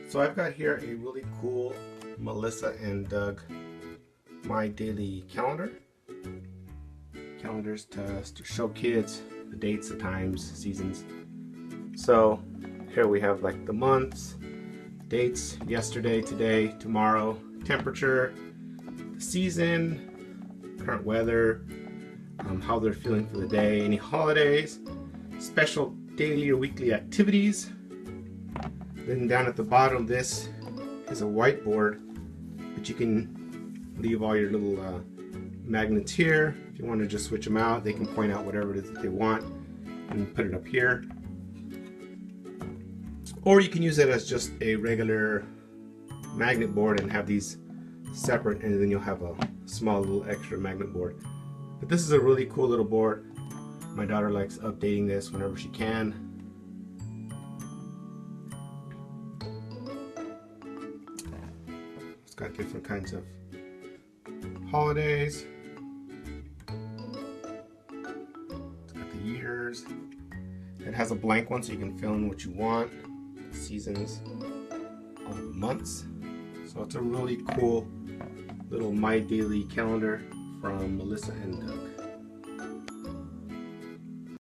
So I've got here a really cool Melissa and Doug My Daily Calendar. Calendars to show kids the dates, the times, seasons. So here we have like the months, dates, yesterday, today, tomorrow, temperature, the season, current weather, how they're feeling for the day, any holidays, special daily or weekly activities. Then down at the bottom, this is a whiteboard, but you can leave all your little magnets here. If you want to just switch them out, they can point out whatever it is that they want and put it up here. Or you can use it as just a regular magnet board and have these separate, and then you'll have a small little extra magnet board. But this is a really cool little board. My daughter likes updating this whenever she can. It's got different kinds of holidays. It's got the years. It has a blank one so you can fill in what you want. Seasons, all the months. So it's a really cool little My Daily Calendar from Melissa and Doug.